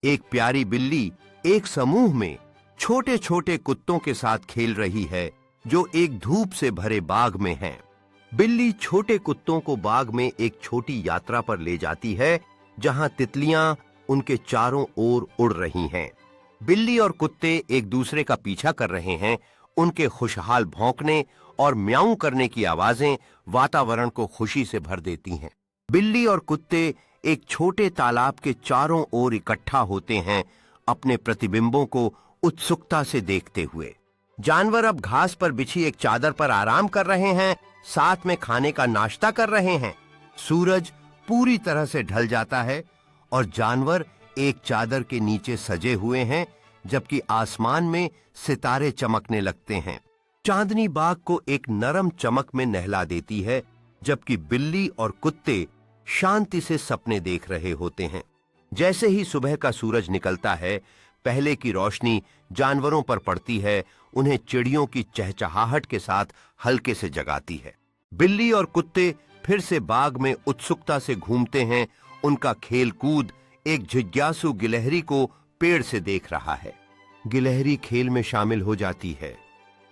एक प्यारी बिल्ली एक समूह में छोटे छोटे कुत्तों के साथ खेल रही है जो एक धूप से भरे बाग में हैं। बिल्ली छोटे कुत्तों को बाग में एक छोटी यात्रा पर ले जाती है जहां तितलियां उनके चारों ओर उड़ रही हैं। बिल्ली और कुत्ते एक दूसरे का पीछा कर रहे हैं। उनके खुशहाल भौंकने और म्याऊं करने की आवाजें वातावरण को खुशी से भर देती हैं। बिल्ली और कुत्ते एक छोटे तालाब के चारों ओर इकट्ठा होते हैं, अपने प्रतिबिंबों को उत्सुकता से देखते हुए। जानवर अब घास पर बिछी एक चादर पर आराम कर रहे हैं, साथ में खाने का नाश्ता कर रहे हैं। सूरज पूरी तरह से ढल जाता है और जानवर एक चादर के नीचे सजे हुए हैं, जबकि आसमान में सितारे चमकने लगते हैं। चांदनी बाग को एक नरम चमक में नहला देती है, जबकि बिल्ली और कुत्ते शांति से सपने देख रहे होते हैं। जैसे ही सुबह का सूरज निकलता है, पहले की रोशनी जानवरों पर पड़ती है, उन्हें चिड़ियों की चहचहाहट के साथ हल्के से जगाती है। बिल्ली और कुत्ते फिर से बाग में उत्सुकता से घूमते हैं। उनका खेल कूद एक जिज्ञासु गिलहरी को पेड़ से देख रहा है। गिलहरी खेल में शामिल हो जाती है,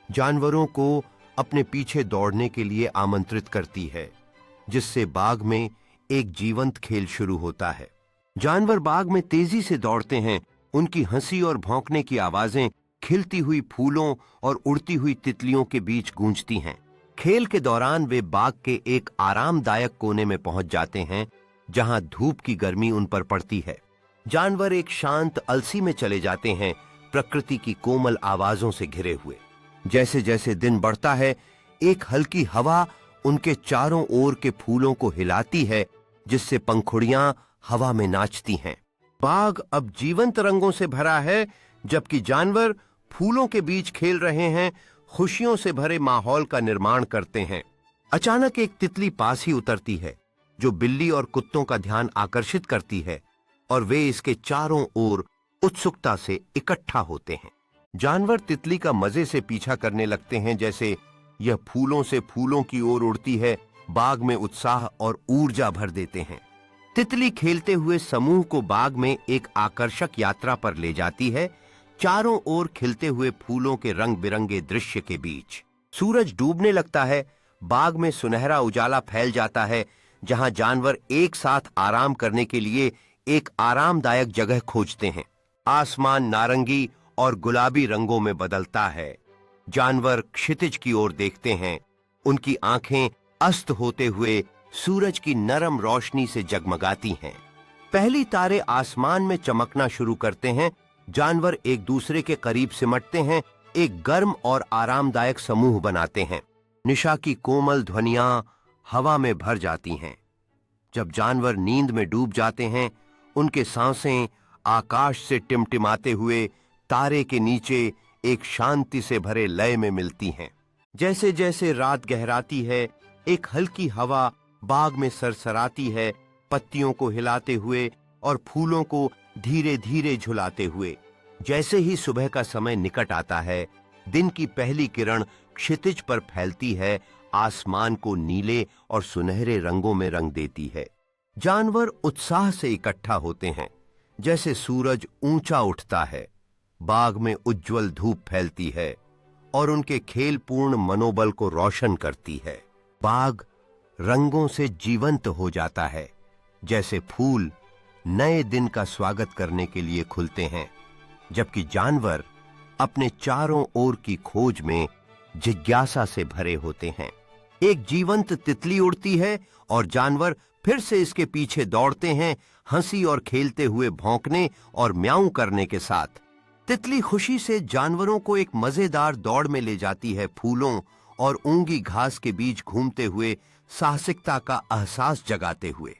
जानवरों को अपने पीछे दौड़ने के लिए आमंत्रित करती है, जिससे बाग में एक जीवंत खेल शुरू होता है। जानवर बाग में तेजी से दौड़ते हैं। उनकी हंसी और भौंकने की आवाजें खिलती हुई फूलों और उड़ती हुई तितलियों के बीच गूंजती हैं। खेल के दौरान वे बाग के एक आरामदायक कोने में पहुंच जाते हैं, जहां धूप की गर्मी उन पर पड़ती है। जानवर एक शांत अलसी में चले जाते हैं, प्रकृति की कोमल आवाजों से घिरे हुए। जैसे जैसे दिन बढ़ता है, एक हल्की हवा उनके चारों ओर के फूलों को हिलाती है, जिससे पंखुड़ियां हवा में नाचती हैं। बाग अब जीवंत रंगों से भरा है, जबकि जानवर फूलों के बीच खेल रहे हैं, खुशियों से भरे माहौल का निर्माण करते हैं। अचानक एक तितली पास ही उतरती है, जो बिल्ली और कुत्तों का ध्यान आकर्षित करती है, और वे इसके चारों ओर उत्सुकता से इकट्ठा होते हैं। जानवर तितली का मजे से पीछा करने लगते हैं, जैसे यह फूलों से फूलों की ओर उड़ती है। बाग में उत्साह और ऊर्जा भर देते हैं। तितली खेलते हुए समूह को बाग में एक आकर्षक यात्रा पर ले जाती है, चारों ओर खिलते हुए फूलों के रंग बिरंगे दृश्य के बीच। सूरज डूबने लगता है, बाग में सुनहरा उजाला फैल जाता है, जहां जानवर एक साथ आराम करने के लिए एक आरामदायक जगह खोजते हैं। आसमान नारंगी और गुलाबी रंगों में बदलता है। जानवर क्षितिज की ओर देखते हैं, उनकी आंखें अस्त होते हुए सूरज की नरम रोशनी से जगमगाती हैं। पहली तारे आसमान में चमकना शुरू करते हैं। जानवर एक दूसरे के करीब सिमटते हैं, एक गर्म और आरामदायक समूह बनाते हैं। निशा की कोमल ध्वनियां हवा में भर जाती हैं। जब जानवर नींद में डूब जाते हैं, उनके सांसें आकाश से टिमटिमाते हुए तारे के नीचे एक शांति से भरे लय में मिलती हैं। जैसे जैसे रात गहराती है, एक हल्की हवा बाग में सरसराती है, पत्तियों को हिलाते हुए और फूलों को धीरे धीरे झुलाते हुए। जैसे ही सुबह का समय निकट आता है, दिन की पहली किरण क्षितिज पर फैलती है, आसमान को नीले और सुनहरे रंगों में रंग देती है। जानवर उत्साह से इकट्ठा होते हैं। जैसे सूरज ऊंचा उठता है, बाग में उज्जवल धूप फैलती है और उनके खेलपूर्ण मनोबल को रोशन करती है। बाग रंगों से जीवंत हो जाता है, जैसे फूल नए दिन का स्वागत करने के लिए खुलते हैं, जबकि जानवर अपने चारों ओर की खोज में जिज्ञासा से भरे होते हैं। एक जीवंत तितली उड़ती है और जानवर फिर से इसके पीछे दौड़ते हैं, हंसी और खेलते हुए भौंकने और म्याऊं करने के साथ। तितली खुशी से जानवरों को एक मजेदार दौड़ में ले जाती है, फूलों और ऊंगी घास के बीच घूमते हुए, साहसिकता का एहसास जगाते हुए।